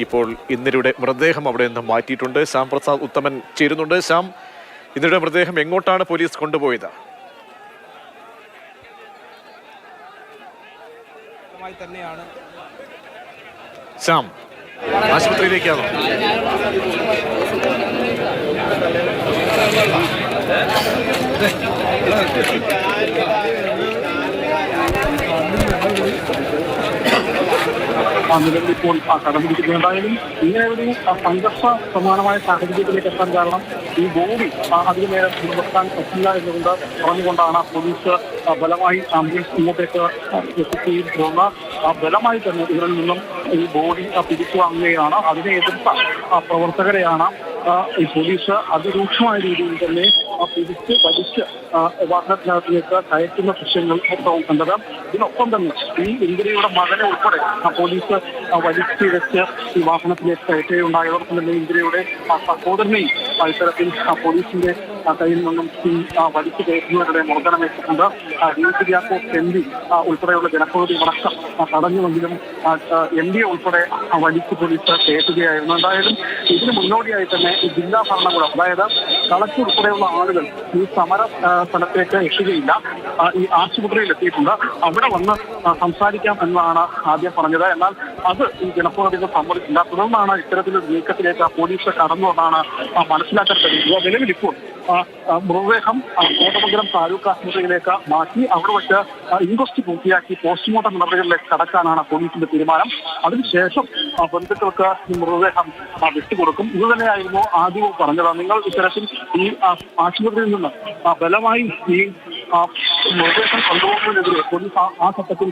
ഇപ്പോൾ ഇന്ദിരയുടെ മൃതദേഹം അവിടെ നിന്ന് മാറ്റിയിട്ടുണ്ട്. ശ്യാം പ്രസാദ് ഉത്തമൻ ചേരുന്നുണ്ട്. ശ്യാം, ഇന്ദിരയുടെ മൃതദേഹം എങ്ങോട്ടാണ് പോലീസ് കൊണ്ടുപോയത്? ശ്യാം, ആശുപത്രിയിലേക്കാണോ? നിലവിൽ ഇപ്പോൾ കടപിടിക്കുന്നുണ്ടായാലും ഇങ്ങനെ ഒരു സംഘർഷ സമാനമായ സാഹചര്യത്തിലേക്ക് എത്താൻ കാരണം ഈ ബോഡി അധികം നേരം നിലനിർത്താൻ പറ്റില്ല എന്നുകൊണ്ട് പറഞ്ഞുകൊണ്ടാണ് പോലീസ് ബലമായി ആംബുലൻസ് ഇങ്ങോട്ടേക്ക് എത്തിക്കുകയും തുടർന്ന് ബലമായി തന്നെ ഇവരിൽ നിന്നും ഈ ബോഡി പിടിച്ചു വാങ്ങുകയാണ്. അതിനെ എതിർത്ത പ്രവർത്തകരെയാണ് ഈ പോലീസ് അതിരൂക്ഷമായ രീതിയിൽ തന്നെ പിടിച്ച് വലിച്ച് വാഹനത്തിനകത്തേക്ക് കയറ്റുന്ന ദൃശ്യങ്ങൾ മൊത്തവും കണ്ടത്. ഇതിനൊപ്പം തന്നെ ഈ ഇന്ദിരയുടെ മകനെ ഉൾപ്പെടെ പോലീസ് വലിച്ചിഴച്ച് ഈ വാഹനത്തിലേക്ക് കയറ്റുകയുണ്ടായതോടൊപ്പം തന്നെ ഇന്ദിരയുടെ സഹോദരനെയും ഇത്തരത്തിൽ പോലീസിന്റെ കയ്യിൽ നിന്നും വലിച്ചു കയറ്റുന്നവരുടെ മോചനമേറ്റിട്ടുണ്ട്. എം പി ഉൾപ്പെടെയുള്ള ജനപ്രതിനിധി അടക്കം തടഞ്ഞുവെങ്കിലും എം പി ഉൾപ്പെടെ വലിച്ചു പോലീസ് കയറ്റുകയായിരുന്നു. എന്തായാലും ഇതിന് മുന്നോടിയായി തന്നെ ഈ ജില്ലാ ഭരണകൂടം, അതായത് കളക്ടർ ഉൾപ്പെടെയുള്ള ആളുകൾ ഈ സമര സ്ഥലത്തേക്ക് എത്തുകയില്ല, ഈ ആശുപത്രിയിൽ എത്തിയിട്ടുണ്ട്. അവിടെ വന്ന് സംസാരിക്കാം എന്നതാണ് ആദ്യം പറഞ്ഞത്. എന്നാൽ അത് ഈ ജനപ്രതിനിധികൾ സമ്മതിച്ചില്ല. തുടർന്നാണ് ഇത്തരത്തിലൊരു നീക്കത്തിലേക്ക് പോലീസ് കടന്നുവെന്നാണ് മനസ്സിലാക്കാൻ കഴിയുന്നത്. നിലവിലിപ്പോൾ മൃതദേഹം കോതമംഗലം താലൂക്ക് ആശുപത്രിയിലേക്ക് മാറ്റി അവിടെ വെച്ച് ഇൻക്വസ്റ്റ് പൂർത്തിയാക്കി പോസ്റ്റ്മോർട്ടം നടപടികളിലേക്ക് കടക്കാനാണ് പോലീസിന്റെ തീരുമാനം. അതിനുശേഷം ബന്ധുക്കൾക്ക് ഈ മൃതദേഹം വിട്ടുകൊടുക്കും. ഇത് തന്നെയായിരുന്നു ആദ്യവും പറഞ്ഞത്. നിങ്ങൾ ഇത്തരത്തിൽ ഈ ആശുപത്രിയിൽ നിന്ന് ബലമായി ഈ മൃതദേഹം കൊണ്ടുപോകുന്നതിനെതിരെ പോലീസ് ആ ഘട്ടത്തിൽ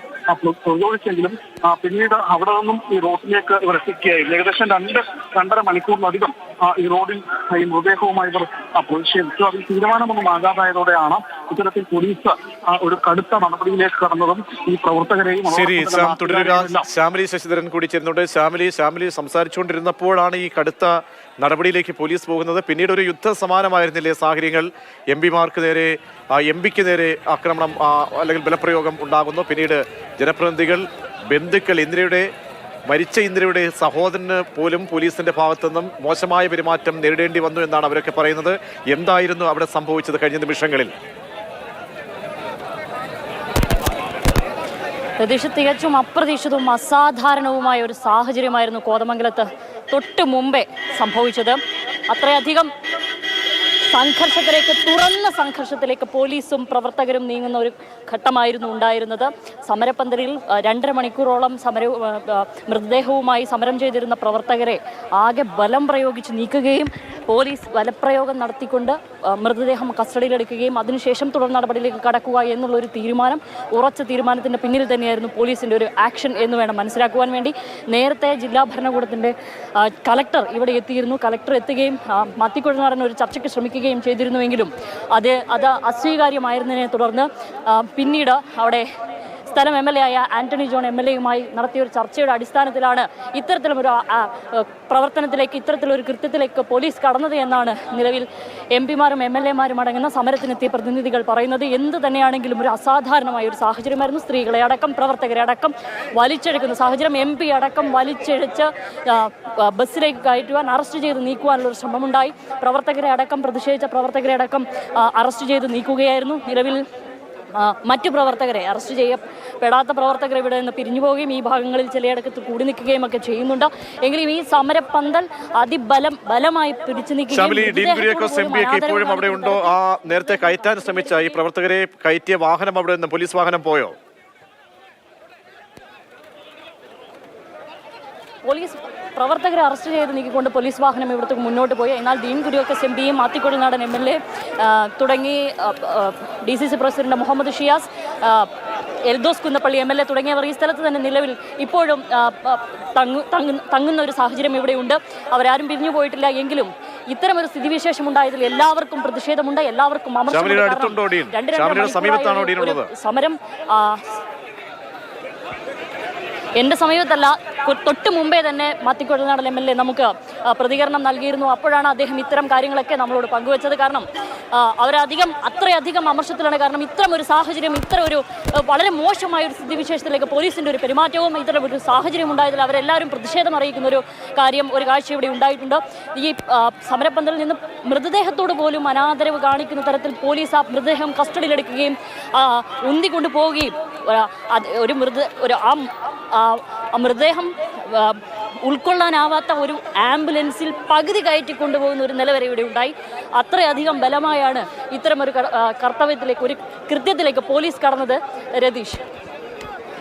പ്രതിരോധിച്ചെങ്കിലും പിന്നീട് അവിടെ നിന്നും ഈ റോഡിലേക്ക് ഇവർ എത്തിക്കുകയായിരുന്നു. ഏകദേശം 2-2.5 മണിക്കൂറിലധികം ഈ റോഡിൽ ഈ മൃതദേഹവുമായി ഇവർ പ്രതിഷേധിച്ചു. അതിൽ തീരുമാനമൊന്നും ആകാതായതോടെയാണ് ഇത്തരത്തിൽ പോലീസ് ഒരു കടുത്ത നടപടിയിലേക്ക് കടന്നതും ഈ പ്രവർത്തകരെയും. ശരി, തുടരുക. ശ്യാമിലി ശശിധരൻ കൂടി ചേരുന്നുണ്ട്. ശ്യാമിലി സംസാരിച്ചുകൊണ്ടിരുന്നപ്പോഴാണ് ഈ കടുത്ത നടപടിയിലേക്ക് പോലീസ് പോകുന്നത്. പിന്നീട് ഒരു യുദ്ധ സമാനമായിരുന്നില്ലേ സാഹചര്യങ്ങൾ? എംപിമാർക്ക് നേരെ, എംപിക്ക് നേരെ ആക്രമണം അല്ലെങ്കിൽ ബലപ്രയോഗം ഉണ്ടാകുന്നു. പിന്നീട് ജനപ്രതിനിധികൾ, ബന്ധുക്കൾ, മരിച്ച ഇന്ദിരയുടെ സഹോദരന് പോലും പോലീസിന്റെ ഭാഗത്തു നിന്നും മോശമായ പെരുമാറ്റം നേരിടേണ്ടി വന്നു എന്നാണ് അവരൊക്കെ പറയുന്നത്. എന്തായിരുന്നു അവിടെ സംഭവിച്ചത് കഴിഞ്ഞ നിമിഷങ്ങളിൽ? തികച്ചും അപ്രതീക്ഷിതവും അസാധാരണവുമായ ഒരു സാഹചര്യമായിരുന്നു കോതമംഗലത്ത് തൊട്ട് മുമ്പേ സംഭവിച്ചത്. അത്രയധികം തുറന്ന സംഘർഷത്തിലേക്ക് പോലീസും പ്രവർത്തകരും നീങ്ങുന്ന ഒരു ഘട്ടമായിരുന്നു ഉണ്ടായിരുന്നത്. സമരപ്പന്തലിൽ 2.5 മണിക്കൂറോളം മൃതദേഹവുമായി സമരം ചെയ്തിരുന്ന പ്രവർത്തകരെ ആകെ ബലം പ്രയോഗിച്ച് നീക്കുകയും പോലീസ് ബലപ്രയോഗം നടത്തിക്കൊണ്ട് മൃതദേഹം കസ്റ്റഡിയിലെടുക്കുകയും അതിനുശേഷം തുടർ നടപടിയിലേക്ക് കടക്കുക എന്നുള്ളൊരു ഉറച്ച തീരുമാനത്തിൻ്റെ പിന്നിൽ തന്നെയായിരുന്നു പോലീസിൻ്റെ ഒരു ആക്ഷൻ എന്ന് വേണം മനസ്സിലാക്കുവാൻ വേണ്ടി. നേരത്തെ ജില്ലാ ഭരണകൂടത്തിൻ്റെ കളക്ടർ ഇവിടെ എത്തിയിരുന്നു. കളക്ടർ എത്തുകയും മാത്തിക്കുഴനാടൻ ഒരു ചർച്ചയ്ക്ക് ശ്രമിക്കുകയും ചെയ്തിരുന്നുവെങ്കിലും അത് അസ്വീകാര്യമായിരുന്നതിനെ തുടർന്ന് പിന്നീട് അവിടെ സ്ഥലം MLA ആയ ആന്റണി ജോൺ MLAയുമായി നടത്തിയ ഒരു ചർച്ചയുടെ അടിസ്ഥാനത്തിലാണ് ഇത്തരത്തിലൊരു പ്രവർത്തനത്തിലേക്ക്, ഇത്തരത്തിലൊരു കൃത്യത്തിലേക്ക് പോലീസ് കടന്നത് എന്നാണ് നിലവിൽ MPമാരും MLAമാരും അടങ്ങുന്ന സമരത്തിനെത്തിയ പ്രതിനിധികൾ പറയുന്നത്. എന്ത് തന്നെയാണെങ്കിലും ഒരു അസാധാരണമായ ഒരു സാഹചര്യമായിരുന്നു. സ്ത്രീകളെ അടക്കം, പ്രവർത്തകരെ അടക്കം വലിച്ചെടുക്കുന്ന സാഹചര്യം. MP അടക്കം വലിച്ചെടുത്ത് ബസ്സിലേക്ക് കയറ്റുവാൻ, അറസ്റ്റ് ചെയ്ത് നീക്കുവാനുള്ളൊരു ശ്രമമുണ്ടായി. പ്രതിഷേധിച്ച പ്രവർത്തകരെ അടക്കം അറസ്റ്റ് ചെയ്ത് നീക്കുകയായിരുന്നു. നിലവിൽ മറ്റു പ്രവർത്തകരെ, അറസ്റ്റ് ചെയ്യപ്പെടാത്ത പ്രവർത്തകരെ ഇവിടെ നിന്ന് പിരിഞ്ഞു പോവുകയും ഈ ഭാഗങ്ങളിൽ ചിലയിടത്ത് കൂടി നിൽക്കുകയും ഒക്കെ ചെയ്യുന്നുണ്ട്. എങ്കിലും ഈ സമരപ്പന്തൽ ബലമായി പിടിച്ചു ഇപ്പോഴും അവിടെ ഉണ്ടോ? നേരത്തെ കയറ്റാൻ ശ്രമിച്ച ഈ പ്രവർത്തകരെ കയറ്റിയ വാഹനം അവിടെ നിന്ന് പോലീസ് വാഹനം പോയോ? പോലീസ് പ്രവർത്തകരെ അറസ്റ്റ് ചെയ്ത് നീക്കിക്കൊണ്ട് പോലീസ് വാഹനം ഇവിടത്തേക്ക് മുന്നോട്ട് പോയി. എന്നാൽ ഡീൻ കുര്യാക്കോസ് MPയും മാത്തിക്കുഴനാടൻ MLA തുടങ്ങി DCC president Muhammad Shiyas, Eldhose Kunnappilly MLA തുടങ്ങിയവർ ഈ സ്ഥലത്ത് തന്നെ നിലവിൽ ഇപ്പോഴും തങ്ങുന്ന ഒരു സാഹചര്യം ഇവിടെയുണ്ട്. അവരാരും പിരിഞ്ഞു പോയിട്ടില്ല. എങ്കിലും ഇത്തരമൊരു സ്ഥിതിവിശേഷം ഉണ്ടായതിൽ എല്ലാവർക്കും പ്രതിഷേധമുണ്ട്, എല്ലാവർക്കും സമരം എൻ്റെ സമീപത്തല്ല, തൊട്ട് മുമ്പേ തന്നെ മാത്യു കുഴൽനാടൻ MLA നമുക്ക് പ്രതികരണം നൽകിയിരുന്നു. അപ്പോഴാണ് അദ്ദേഹം ഇത്തരം കാര്യങ്ങളൊക്കെ നമ്മളോട് പങ്കുവച്ചത്. കാരണം അത്രയധികം അമർഷത്തിലാണ്. കാരണം ഇത്തരം ഒരു സാഹചര്യം, ഇത്തരം ഒരു വളരെ മോശമായ ഒരു സ്ഥിതിവിശേഷത്തിലേക്ക് പോലീസിന്റെ ഒരു പെരുമാറ്റവും ഇത്തരം ഒരു സാഹചര്യം ഉണ്ടായതിൽ അവരെല്ലാവരും പ്രതിഷേധം അറിയിക്കുന്ന ഒരു കാഴ്ച ഇവിടെ ഉണ്ടായിട്ടുണ്ട്. ഈ സമരപ്പന്തലിൽ നിന്ന് മൃതദേഹത്തോട് പോലും അനാദരവ് കാണിക്കുന്ന തരത്തിൽ പോലീസ് ആ മൃതദേഹം കസ്റ്റഡിയിലെടുക്കുകയും ഉന്തിക്കൊണ്ടു പോവുകയും മൃതദേഹം ഉൾക്കൊള്ളാനാവാത്ത ഒരു ആംബുലൻസിൽ പകുതി കയറ്റി കൊണ്ടുപോകുന്ന ഒരു നില വരെ ഇവിടെ ഉണ്ടായി. അത്രയധികം ബലമായാണ് ഇത്തരമൊരു കർത്തവ്യത്തിലേക്ക്, ഒരു കൃത്യത്തിലേക്ക് പോലീസ് കടന്നത്. രതീഷ്.